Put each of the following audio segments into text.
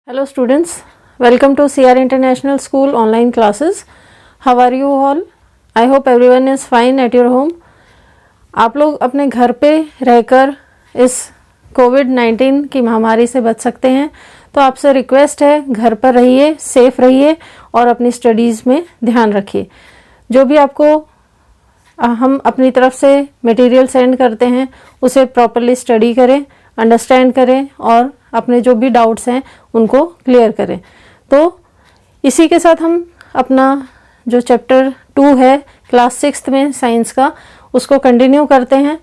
Hello students, welcome to CR International School online classes. How are you all? I hope everyone is fine at your home. आप लोग अपने घर पे रहकर इस कोविड-19 की महामारी से बच सकते हैं, तो आपसे रिक्वेस्ट है घर पर रहिए, सेफ रहिए और अपनी स्टडीज़ में ध्यान रखिए। जो भी आपको हम अपनी तरफ से मटेरियल सेंड करते हैं उसे प्रॉपरली स्टडी करें, अंडरस्टैंड करें और अपने जो भी डाउट्स हैं उनको क्लियर करें। तो इसी के साथ हम अपना जो चैप्टर 2 है क्लास 6 में साइंस का, उसको कंटिन्यू करते हैं।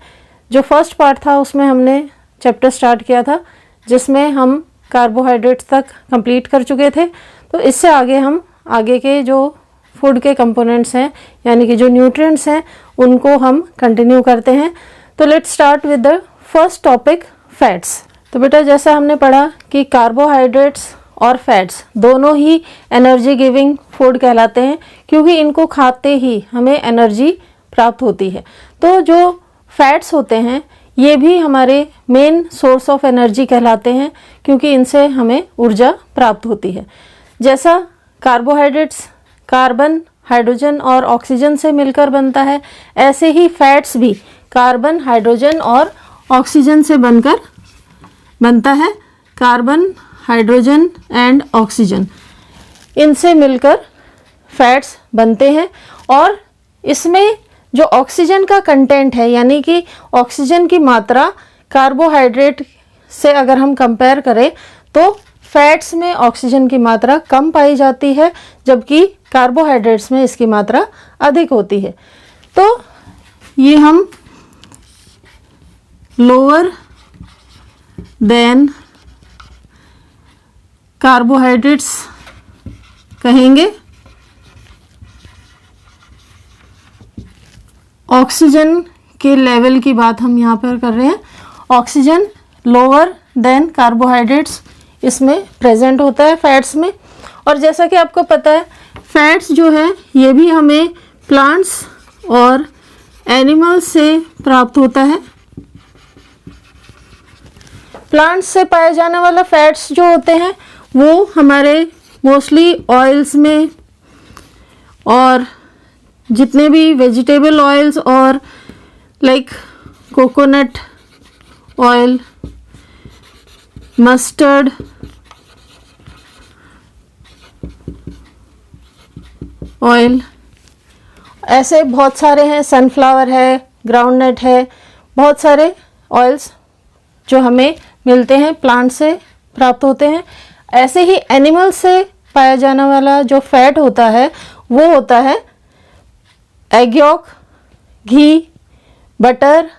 जो फर्स्ट पार्ट था उसमें हमने चैप्टर स्टार्ट किया था जिसमें हम कार्बोहाइड्रेट्स तक कंप्लीट कर चुके थे। तो इससे आगे हम आगे के जो फूड के कंपोनेंट्स हैं यानी कि जो न्यूट्रिएंट्स हैं उनको हम कंटिन्यू करते हैं। तो let's start with the first topic, fats. तो बेटा जैसा हमने पढ़ा कि कार्बोहाइड्रेट्स और फैट्स दोनों ही एनर्जी गिविंग फूड कहलाते हैं क्योंकि इनको खाते ही हमें एनर्जी प्राप्त होती है। तो जो फैट्स होते हैं ये भी हमारे मेन सोर्स ऑफ एनर्जी कहलाते हैं क्योंकि इनसे हमें ऊर्जा प्राप्त होती है। जैसा कार्बोहाइड्रेट्स कार्बन, हाइड्रोजन और ऑक्सीजन से मिलकर बनता है, ऐसे ही फैट्स भी कार्बन, हाइड्रोजन और ऑक्सीजन से बनकर बनता है। कार्बन, हाइड्रोजन एंड ऑक्सीजन, इनसे मिलकर फैट्स बनते हैं। और इसमें जो ऑक्सीजन का कंटेंट है यानी कि ऑक्सीजन की मात्रा कार्बोहाइड्रेट से अगर हम कंपेयर करें तो फैट्स में ऑक्सीजन की मात्रा कम पाई जाती है जबकि कार्बोहाइड्रेट्स में इसकी मात्रा अधिक होती है। तो ये हम लोअर देन कार्बोहाइड्रेट्स कहेंगे। ऑक्सीजन के लेवल की बात हम यहाँ पर कर रहे हैं। ऑक्सीजन लोअर देन कार्बोहाइड्रेट्स इसमें प्रेजेंट होता है फैट्स में। और जैसा कि आपको पता है फैट्स जो है ये भी हमें प्लांट्स और एनिमल्स से प्राप्त होता है। प्लांट्स से पाए जाने वाला फैट्स जो होते हैं वो हमारे मोस्टली ऑयल्स में और जितने भी वेजिटेबल ऑयल्स और like coconut oil, mustard, oil, ऐसे बहुत सारे हैं, सनफ्लावर है, ग्राउंडनट है, बहुत सारे ऑयल्स जो हमें मिलते हैं प्लांट से प्राप्त होते हैं। ऐसे ही एनिमल से पाया जाने वाला जो फैट होता है वो होता है एग यॉक, घी, बटर,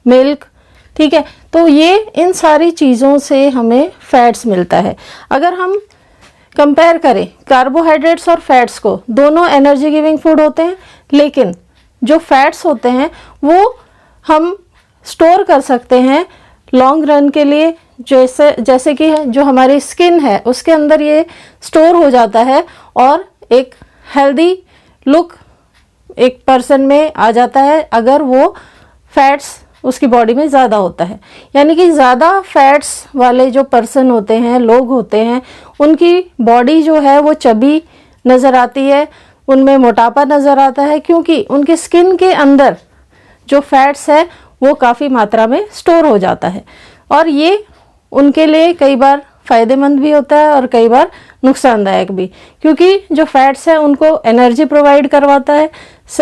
मिल्क, ठीक है। तो ये इन सारी चीज़ों से हमें फैट्स मिलता है। अगर हम कंपेयर करें कार्बोहाइड्रेट्स और फैट्स को, दोनों एनर्जी गिविंग फूड होते हैं लेकिन जो फैट्स होते हैं वो हम स्टोर कर सकते हैं लॉन्ग रन के लिए। जैसे कि जो हमारी स्किन है उसके अंदर ये स्टोर हो जाता है और एक हेल्दी लुक एक पर्सन में आ जाता है अगर वो फैट्स उसकी बॉडी में ज़्यादा होता है। यानी कि ज़्यादा फैट्स वाले जो पर्सन होते हैं, लोग होते हैं, उनकी बॉडी जो है वो चबी नज़र आती है, उनमें मोटापा नज़र आता है क्योंकि उनकी स्किन के अंदर जो फैट्स है वो काफ़ी मात्रा में स्टोर हो जाता है। और ये उनके लिए कई बार फ़ायदेमंद भी होता है और कई बार नुकसानदायक भी, क्योंकि जो फैट्स है उनको एनर्जी प्रोवाइड करवाता है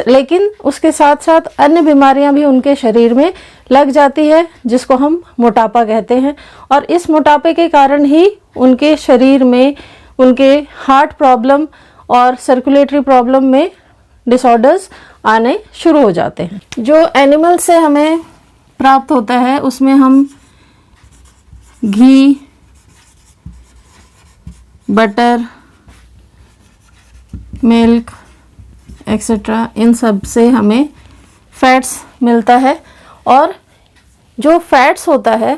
लेकिन उसके साथ साथ अन्य बीमारियां भी उनके शरीर में लग जाती है जिसको हम मोटापा कहते हैं। और इस मोटापे के कारण ही उनके शरीर में उनके हार्ट प्रॉब्लम और सर्कुलेटरी प्रॉब्लम में डिसऑर्डर्स आने शुरू हो जाते हैं। जो एनिमल से हमें प्राप्त होता है उसमें हम घी, बटर, मिल्क एक्सेट्रा, इन सब से हमें फैट्स मिलता है। और जो फैट्स होता है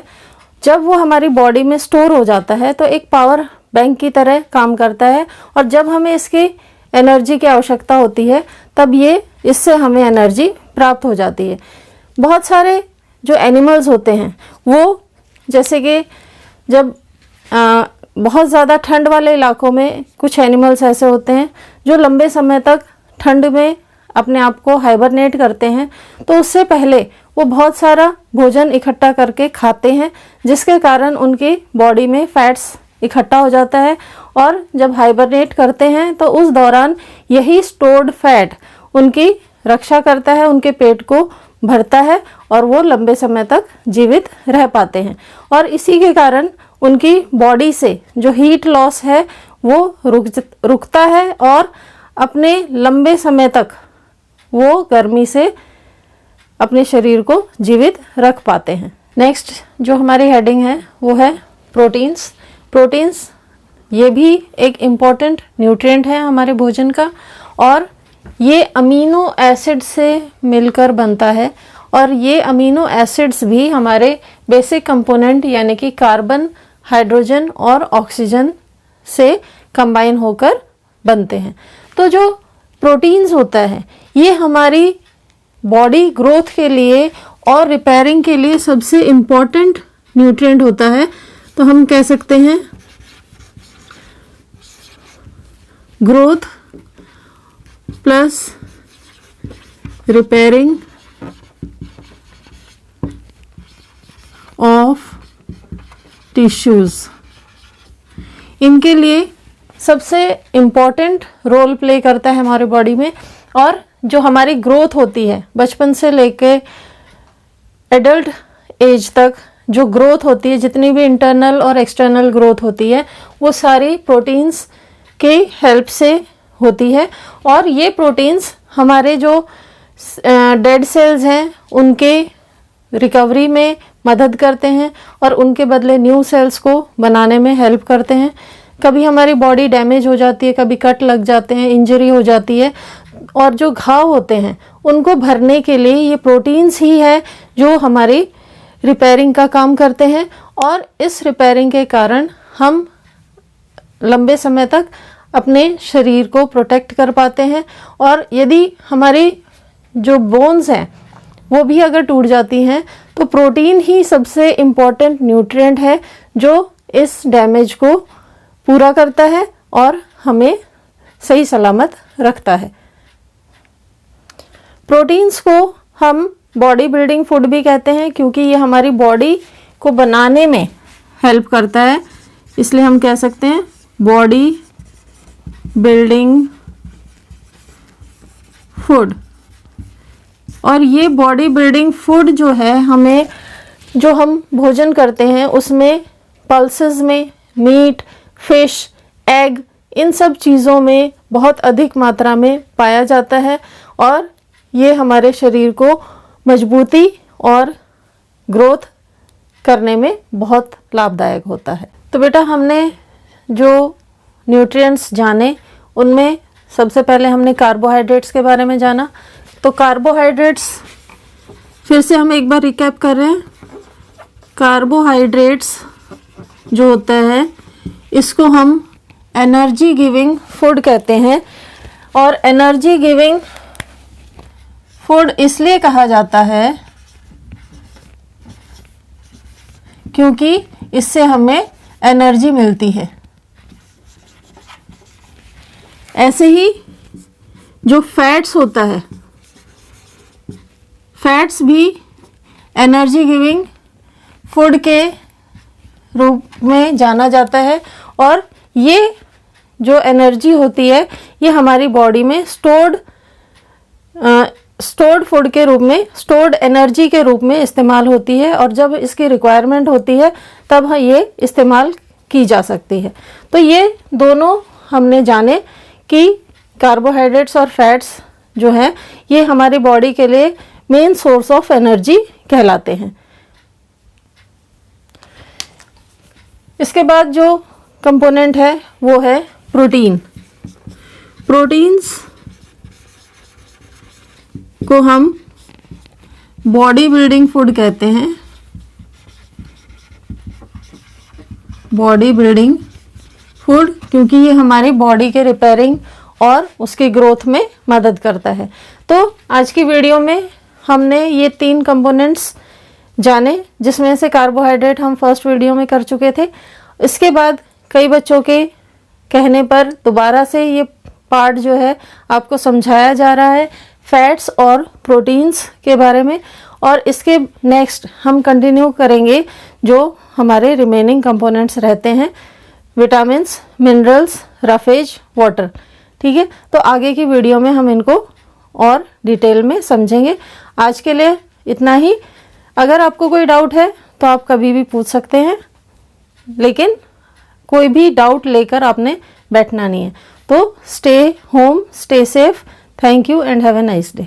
जब वो हमारी बॉडी में स्टोर हो जाता है तो एक पावर बैंक की तरह काम करता है और जब हमें इसकी एनर्जी की आवश्यकता होती है तब ये इससे हमें एनर्जी प्राप्त हो जाती है। बहुत सारे जो एनिमल्स होते हैं वो जैसे कि जब बहुत ज़्यादा ठंड वाले इलाकों में कुछ एनिमल्स ऐसे होते हैं जो लंबे समय तक ठंड में अपने आप को हाइबरनेट करते हैं, तो उससे पहले वो बहुत सारा भोजन इकट्ठा करके खाते हैं, जिसके कारण उनकी बॉडी में फैट्स इकट्ठा हो जाता है। और जब हाइबरनेट करते हैं तो उस दौरान यही स्टोर्ड फैट उनकी रक्षा करता है, उनके पेट को भरता है और वो लंबे समय तक जीवित रह पाते हैं। और इसी के कारण उनकी बॉडी से जो हीट लॉस है वो रुकता है और अपने लंबे समय तक वो गर्मी से अपने शरीर को जीवित रख पाते हैं। नेक्स्ट जो हमारी हेडिंग है वो है प्रोटीन्स। प्रोटीन्स ये भी एक इम्पॉर्टेंट न्यूट्रिएंट है हमारे भोजन का, और ये अमीनो एसिड से मिलकर बनता है। और ये अमीनो एसिड्स भी हमारे बेसिक कंपोनेंट यानी कि कार्बन, हाइड्रोजन और ऑक्सीजन से कंबाइन होकर बनते हैं। तो जो प्रोटीन्स होता है ये हमारी बॉडी ग्रोथ के लिए और रिपेयरिंग के लिए सबसे इम्पॉर्टेंट न्यूट्रिएंट होता है। तो हम कह सकते हैं growth plus repairing of tissues, इनके लिए सबसे इम्पॉर्टेंट रोल प्ले करता है हमारे बॉडी में। और जो हमारी ग्रोथ होती है बचपन से लेके एडल्ट एज तक जो ग्रोथ होती है, जितनी भी इंटरनल और एक्सटर्नल ग्रोथ होती है, वो सारी प्रोटीन्स के हेल्प से होती है। और ये प्रोटीन्स हमारे जो डेड सेल्स हैं उनके रिकवरी में मदद करते हैं और उनके बदले न्यू सेल्स को बनाने में हेल्प करते हैं। कभी हमारी बॉडी डैमेज हो जाती है, कभी कट लग जाते हैं, इंजरी हो जाती है, और जो घाव होते हैं उनको भरने के लिए ये प्रोटीन्स ही है जो हमारी रिपेयरिंग का काम करते हैं। और इस रिपेयरिंग के कारण हम लंबे समय तक अपने शरीर को प्रोटेक्ट कर पाते हैं। और यदि हमारी जो बोन्स हैं वो भी अगर टूट जाती हैं तो प्रोटीन ही सबसे इम्पॉर्टेंट न्यूट्रिएंट है जो इस डैमेज को पूरा करता है और हमें सही सलामत रखता है। प्रोटीन्स को हम बॉडी बिल्डिंग फूड भी कहते हैं क्योंकि ये हमारी बॉडी को बनाने में हेल्प करता है, इसलिए हम कह सकते हैं बॉडी बिल्डिंग फूड। और ये बॉडी बिल्डिंग फूड जो है हमें, जो हम भोजन करते हैं उसमें पल्सेस में मीट, फिश, एग, इन सब चीज़ों में बहुत अधिक मात्रा में पाया जाता है और ये हमारे शरीर को मजबूती और ग्रोथ करने में बहुत लाभदायक होता है। तो बेटा हमने जो न्यूट्रिएंट्स जाने उनमें सबसे पहले हमने कार्बोहाइड्रेट्स के बारे में जाना। तो कार्बोहाइड्रेट्स फिर से हम एक बार रिकैप कर रहे हैं। कार्बोहाइड्रेट्स जो होता है इसको हम एनर्जी गिविंग फूड कहते हैं। और एनर्जी गिविंग फूड इसलिए कहा जाता है क्योंकि इससे हमें एनर्जी मिलती है। ऐसे ही जो फैट्स होता है, फैट्स भी एनर्जी गिविंग फूड के रूप में जाना जाता है। और ये जो एनर्जी होती है ये हमारी बॉडी में स्टोर्ड फूड के रूप में, स्टोर्ड एनर्जी के रूप में इस्तेमाल होती है। और जब इसकी रिक्वायरमेंट होती है तब ये इस्तेमाल की जा सकती है। तो ये दोनों हमने जाने कि कार्बोहाइड्रेट्स और फैट्स जो हैं ये हमारी बॉडी के लिए मेन सोर्स ऑफ एनर्जी कहलाते हैं। इसके बाद जो कंपोनेंट है वो है प्रोटीन। प्रोटीन्स को हम बॉडी बिल्डिंग फूड कहते हैं। बॉडी बिल्डिंग फूड क्योंकि ये हमारी बॉडी के रिपेयरिंग और उसकी ग्रोथ में मदद करता है। तो आज की वीडियो में हमने ये 3 कंपोनेंट्स जाने, जिसमें से कार्बोहाइड्रेट हम फर्स्ट वीडियो में कर चुके थे। इसके बाद कई बच्चों के कहने पर दोबारा से ये पार्ट जो है आपको समझाया जा रहा है फैट्स और प्रोटीन्स के बारे में, और इसके नेक्स्ट हम कंटिन्यू करेंगे जो हमारे रिमेनिंग कंपोनेंट्स रहते हैं, विटामिन्स, मिनरल्स, रफेज, वाटर। ठीक है, तो आगे की वीडियो में हम इनको और डिटेल में समझेंगे। आज के लिए इतना ही। अगर आपको कोई डाउट है तो आप कभी भी पूछ सकते हैं, लेकिन कोई भी डाउट लेकर आपने बैठना नहीं है। तो stay home, stay safe. Thank you and have a nice day.